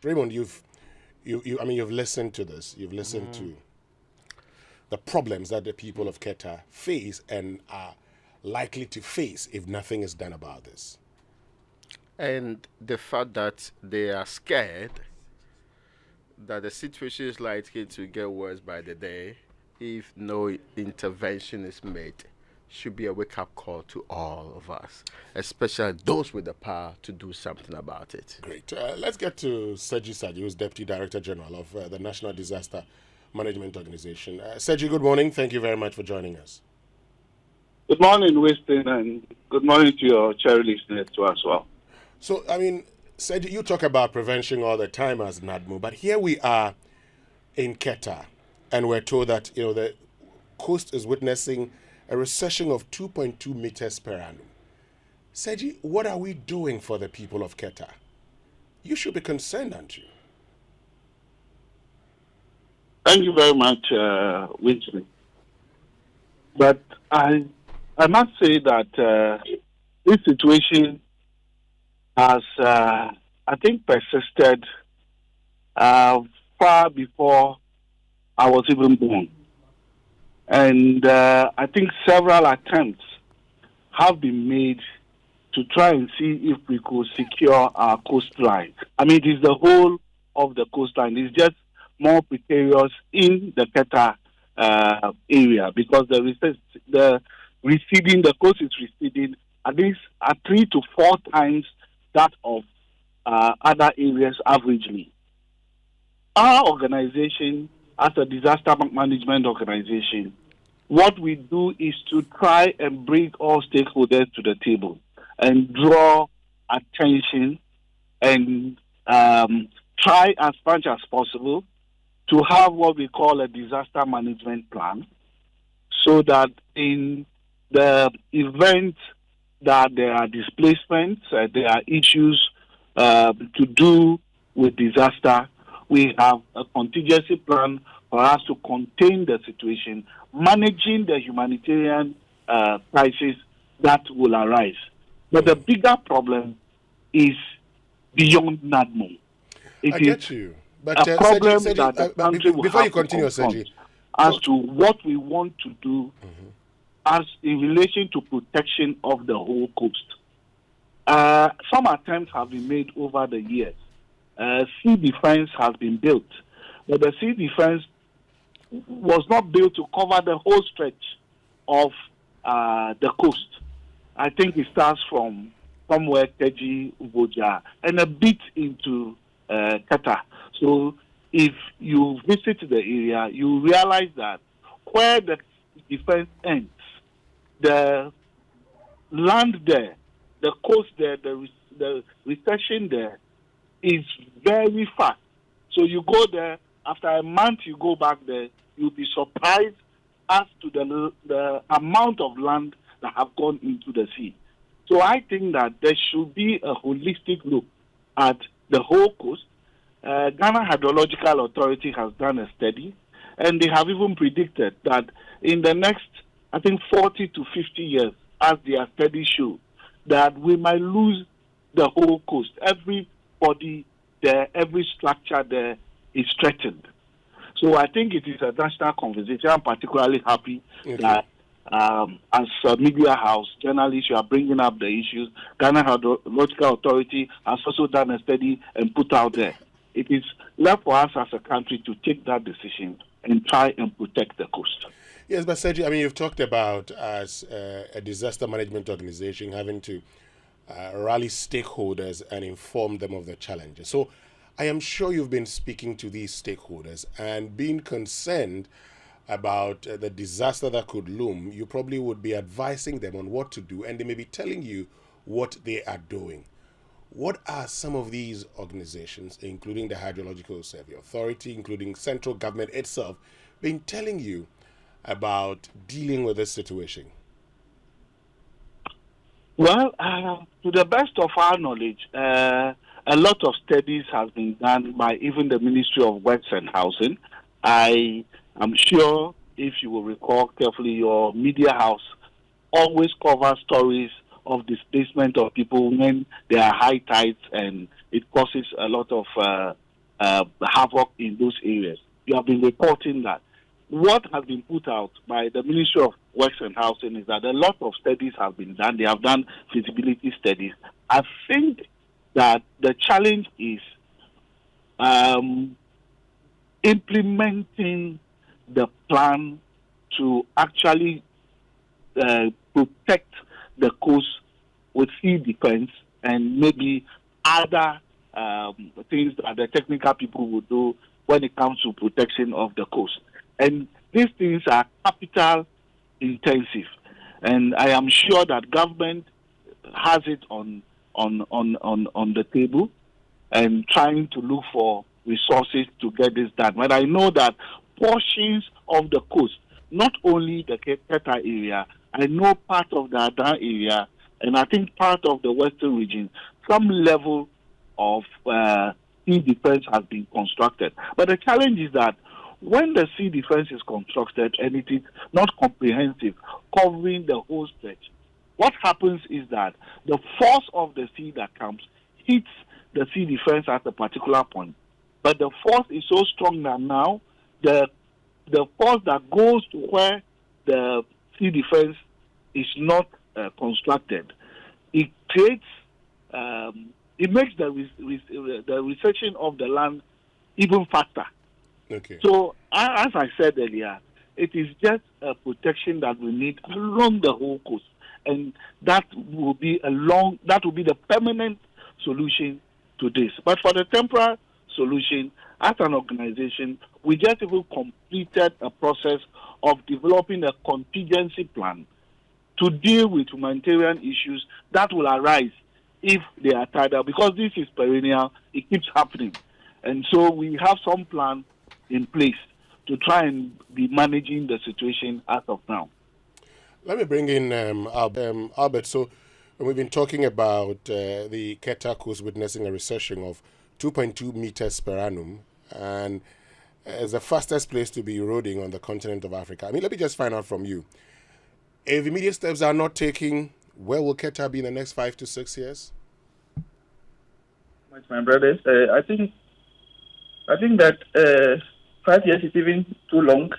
Raymond, you've listened to this. You've listened to the problems that the people of Keta face and are likely to face if nothing is done about this. And the fact that they are scared that the situation is likely to get worse by the day if no intervention is made should be a wake up call to all of us, especially those with the power to do something about it. Great. Let's get to Sergi Saji, who's Deputy Director General of the National Disaster Management Organization. Sergi, good morning. Thank you very much for joining us. Good morning, Winston, and good morning to your cherry listeners too as well. So, Sergi, you talk about prevention all the time as NADMO, but here we are in Keta, and we're told that the coast is witnessing a recession of 2.2 meters per annum. Sergi, what are we doing for the people of Keta? You should be concerned, aren't you? Thank you very much, Winston. But I must say that this situation has, I think, persisted far before I was even born. And I think several attempts have been made to try and see if we could secure our coastline. I mean, it is the whole of the coastline. It's just more precarious in the Keta area because the coast is receding at least 3 to 4 times that of other areas averagely. Our organization, as a disaster management organization, what we do is to try and bring all stakeholders to the table and draw attention and try as much as possible to have what we call a disaster management plan so that in the event that there are displacements, there are issues to do with disaster, we have a contingency plan for us to contain the situation, managing the humanitarian crisis that will arise. But the bigger problem is beyond NADMO. I get you. But a problem Sergi, that the country will before have you continue, to confront Sergi, as to what we want to do as in relation to protection of the whole coast. Some attempts have been made over the years. Sea defense has been built, but the sea defense was not built to cover the whole stretch of the coast. I think it starts from somewhere Teji, Uboja, and a bit into Keta. So if you visit the area, you realize that where the defense ends, the land there, the coast there, the recession there is very fast. So you go there, after a month you go back there, you'll be surprised as to the amount of land that have gone into the sea. So I think that there should be a holistic look at the whole coast. Ghana Hydrological Authority has done a study, and they have even predicted that in the next, I think, 40 to 50 years, as their studies show, that we might lose the whole coast. Everybody there, every structure there is threatened. So I think it is a national conversation. I'm particularly happy that as a media house, journalists, you are bringing up the issues. Ghana Hydrological Authority has also done a study and put out there. It is left for us as a country to take that decision and try and protect the coast. Yes, but Sergi, you've talked about as a disaster management organization having to rally stakeholders and inform them of the challenges. So I am sure you've been speaking to these stakeholders and being concerned about the disaster that could loom. You probably would be advising them on what to do, and they may be telling you what they are doing. What are some of these organizations, including the Hydrological Survey Authority, including central government itself, been telling you about dealing with this situation? Well, to the best of our knowledge, a lot of studies have been done by even the Ministry of Works and Housing. I am sure, if you will recall carefully, your media house always covers stories of displacement of people when there are high tides and it causes a lot of havoc in those areas. You have been reporting that. What has been put out by the Ministry of Works and Housing is that a lot of studies have been done. They have done feasibility studies. I think that the challenge is implementing the plan to actually protect the coast with sea defense and maybe other things that the technical people will do when it comes to protection of the coast. And these things are capital intensive, and I am sure that government has it on the table and trying to look for resources to get this done. But I know that portions of the coast, not only the Keta area, I know part of the Adan area, and I think part of the western region, some level of sea defense has been constructed. But the challenge is that when the sea defense is constructed and it is not comprehensive, covering the whole stretch, what happens is that the force of the sea that comes hits the sea defense at a particular point. But the force is so strong that now the force that goes to where the sea defense is not constructed, it creates, it makes the resection of the land even faster. Okay. So, as I said earlier, it is just a protection that we need along the whole coast, and that will be the permanent solution to this. But for the temporary solution, as an organization, we just even completed a process of developing a contingency plan to deal with humanitarian issues that will arise if they are tied up, because this is perennial, it keeps happening. And so we have some plan in place to try and be managing the situation as of now. Let me bring in Albert. So we've been talking about the Keta coast witnessing a recession of 2.2 meters per annum, and it's the fastest place to be eroding on the continent of Africa. I mean, let me just find out from you. If immediate steps are not taken, where will Keta be in the next 5 to 6 years? My brothers, I think that 5 years is even too long.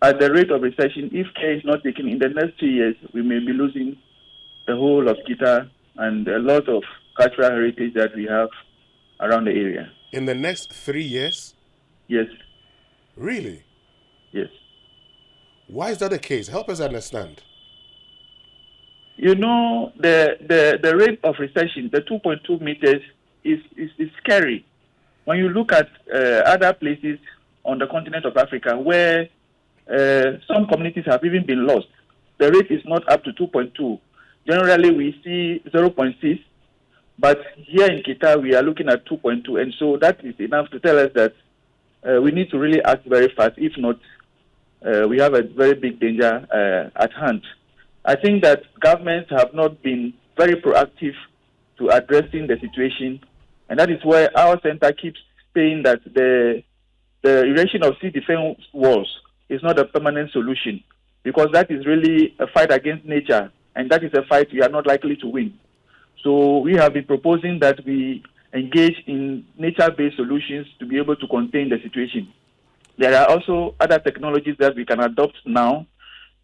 At the rate of recession, if care is not taken in the next 2 years, we may be losing the whole of Keta and a lot of cultural heritage that we have around the area. In the next 3 years? Yes. Really? Yes. Why is that the case? Help us understand. You know, the rate of recession, the 2.2 meters, is scary. When you look at other places on the continent of Africa where some communities have even been lost, the rate is not up to 2.2. Generally, we see 0.6, but here in Keta, we are looking at 2.2, and so that is enough to tell us that we need to really act very fast. If not, we have a very big danger at hand. I think that governments have not been very proactive to addressing the situation, and that is why our center keeps saying that the erection of sea defense walls is not a permanent solution, because that is really a fight against nature, and that is a fight we are not likely to win. So we have been proposing that we engage in nature-based solutions to be able to contain the situation. There are also other technologies that we can adopt now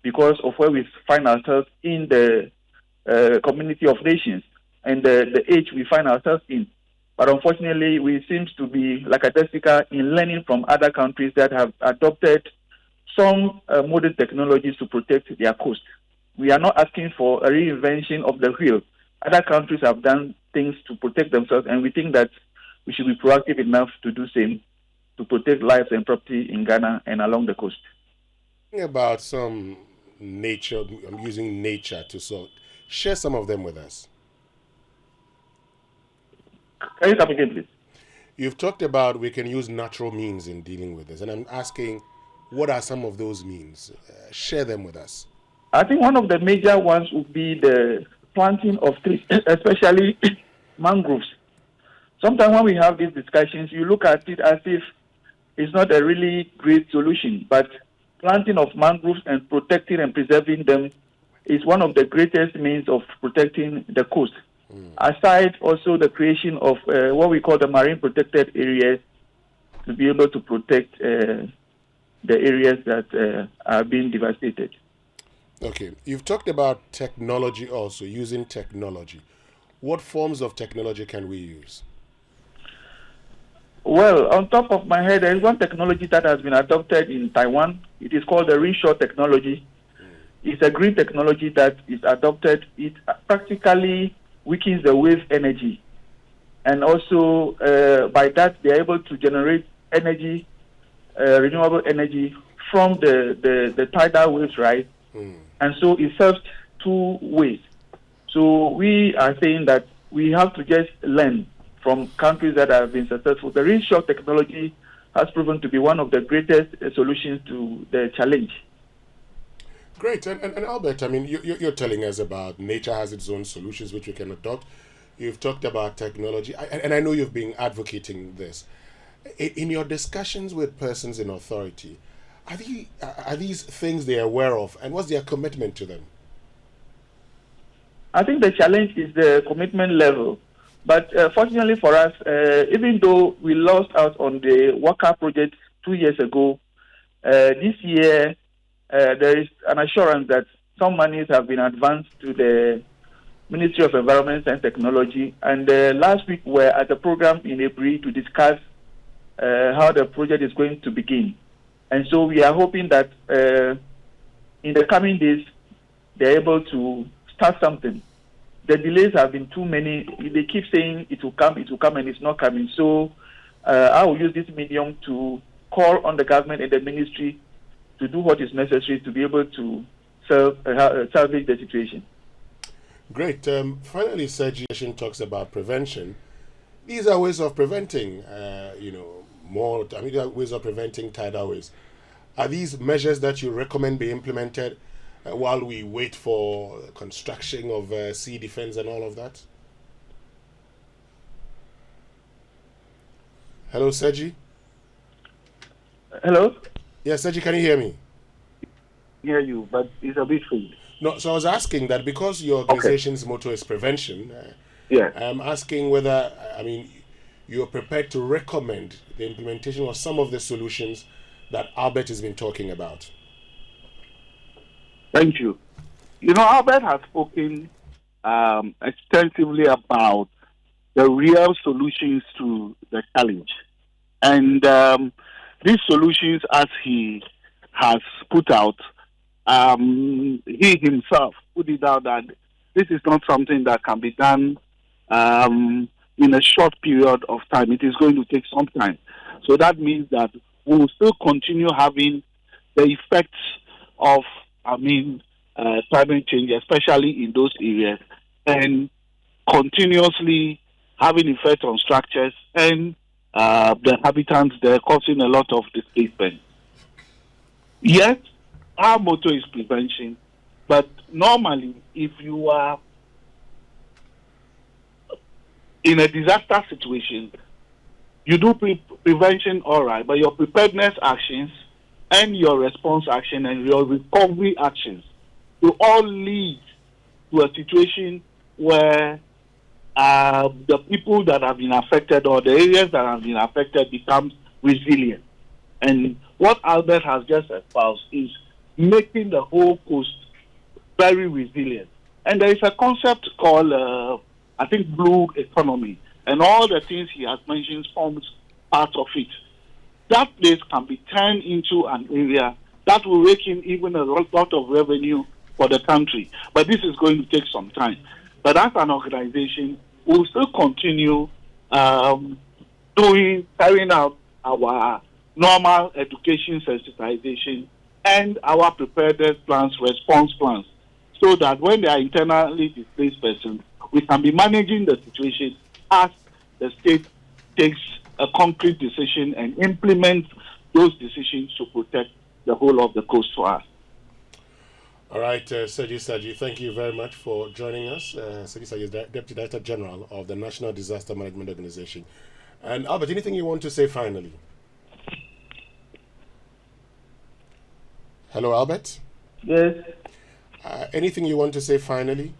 because of where we find ourselves in the community of nations and the age we find ourselves in. But unfortunately, we seem to be lackadaisical in learning from other countries that have adopted some modern technologies to protect their coast. We are not asking for a reinvention of the wheel. Other countries have done things to protect themselves, and we think that we should be proactive enough to do the same to protect lives and property in Ghana and along the coast. About some nature, I'm using nature to share some of them with us. Can you come again, please? You've talked about we can use natural means in dealing with this, and I'm asking, what are some of those means? Share them with us. I think one of the major ones would be the planting of trees, especially mangroves. Sometimes when we have these discussions, you look at it as if it's not a really great solution, but planting of mangroves and protecting and preserving them is one of the greatest means of protecting the coast. Aside also the creation of what we call the marine protected areas to be able to protect the areas that are being devastated. Okay, you've talked about technology also, using technology. What forms of technology can we use? Well, on top of my head, there is one technology that has been adopted in Taiwan. It is called the reshore technology. It's a green technology that is adopted. It practically weakens the wave energy. And also, by that, they're able to generate energy, renewable energy from the tidal waves, right? And so it serves two ways. So we are saying that we have to just learn from countries that have been successful. The reshore technology has proven to be one of the greatest solutions to the challenge. Great. And Albert, I mean, you're telling us about nature has its own solutions which we can adopt. You've talked about technology, and I know you've been advocating this. In your discussions with persons in authority, are these things they're aware of, and what's their commitment to them? I think the challenge is the commitment level. But fortunately for us, even though we lost out on the Waka project 2 years ago, this year there is an assurance that some monies have been advanced to the Ministry of Environment and Technology. And last week we were at a program in April to discuss how the project is going to begin. And so we are hoping that in the coming days, they're able to start something. The delays have been too many. They keep saying it will come, and it's not coming. So I will use this medium to call on the government and the ministry to do what is necessary to be able to salvage the situation. Great. Finally, Sergi talks about prevention. These are ways of preventing, these are ways of preventing tidal waves. Are these measures that you recommend be implemented while we wait for construction of sea defense and all of that? Hello, Sergi? Hello? Yes, Sergi, can you hear me? Hear you, but it's a bit faint. No, so I was asking that because your organization's motto is prevention, I'm asking whether, you're prepared to recommend the implementation of some of the solutions that Albert has been talking about. Thank you. Albert has spoken extensively about the real solutions to the challenge. And these solutions, as he has put out, he himself put it out that this is not something that can be done in a short period of time. It is going to take some time. So that means that we will still continue having the effects of, climate change, especially in those areas, and continuously having effect on structures and the habitants there, causing a lot of displacement. Yes, our motto is prevention, but normally, if you are in a disaster situation, you do prevention all right, but your preparedness actions and your response action and your recovery actions will all lead to a situation where the people that have been affected or the areas that have been affected becomes resilient. And what Albert has just espoused is making the whole coast very resilient. And there is a concept called, blue economy. And all the things he has mentioned forms part of it. That place can be turned into an area that will rake in even a lot of revenue for the country. But this is going to take some time. But as an organization, we'll still continue carrying out our normal education sensitization and our preparedness plans, response plans, so that when they are internally displaced persons, we can be managing the situation as the state takes a concrete decision and implements those decisions to protect the whole of the coast for us. All right, Sergi, thank you very much for joining us. Sergi is Deputy Director General of the National Disaster Management Organization. And Albert, anything you want to say finally? Hello, Albert? Yes. Anything you want to say finally?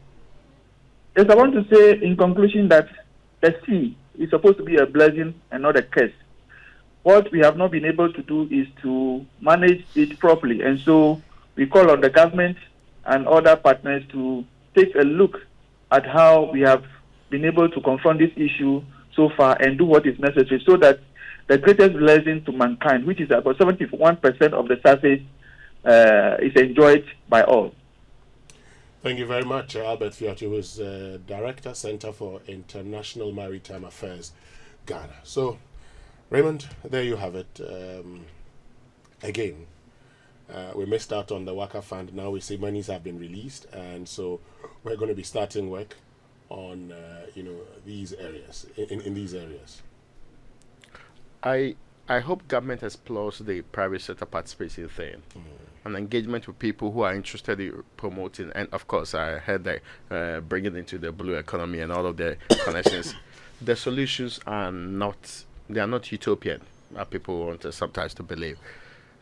Yes, I want to say in conclusion that the sea is supposed to be a blessing and not a curse. What we have not been able to do is to manage it properly. And so we call on the government and other partners to take a look at how we have been able to confront this issue so far and do what is necessary so that the greatest blessing to mankind, which is about 71% of the surface, is enjoyed by all. Thank you very much, Albert Fiatu, who is Director, Center for International Maritime Affairs, Ghana. So, Raymond, there you have it. Again, we missed out on the Waka Fund. Now we see monies have been released, and so we're going to be starting work on these areas, in these areas. I hope government explores the private sector participation thing. And engagement with people who are interested in promoting, and of course, I heard that bringing into the blue economy and all of the connections. The solutions are not utopian, as people want us sometimes to believe.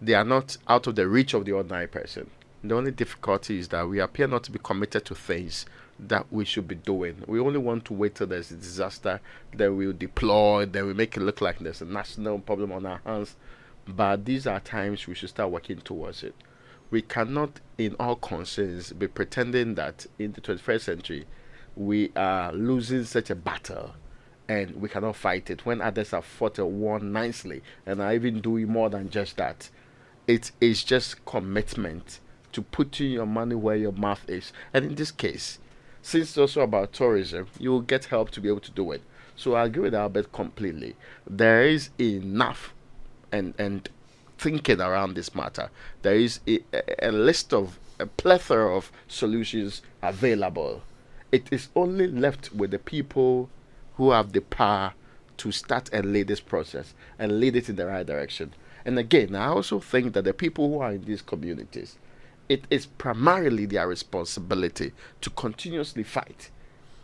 They are not out of the reach of the ordinary person. The only difficulty is that we appear not to be committed to things that we should be doing. We only want to wait till there's a disaster, then we'll deploy, then we make it look like there's a national problem on our hands. But these are times we should start working towards it. We cannot, in all concerns, be pretending that in the 21st century we are losing such a battle and we cannot fight it when others have fought a war nicely and are even doing more than just that. It is just commitment to putting your money where your mouth is. And in this case, since it's also about tourism, you will get help to be able to do it. So I agree with Albert completely. There is enough and thinking around this matter. There is a list of a plethora of solutions available. It is only left with the people who have the power to start and lead this process and lead it in the right direction. And again, I also think that the people who are in these communities, it is primarily their responsibility to continuously fight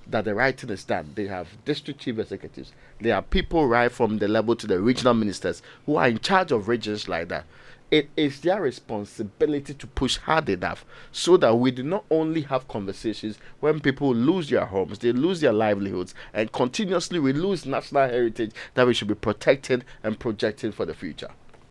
that the right thing is done. They have district chief executives. They are people right from the level to the regional ministers who are in charge of regions like that. It is their responsibility to push hard enough so that we do not only have conversations when people lose their homes, they lose their livelihoods, and continuously we lose national heritage that we should be protecting and projecting for the future.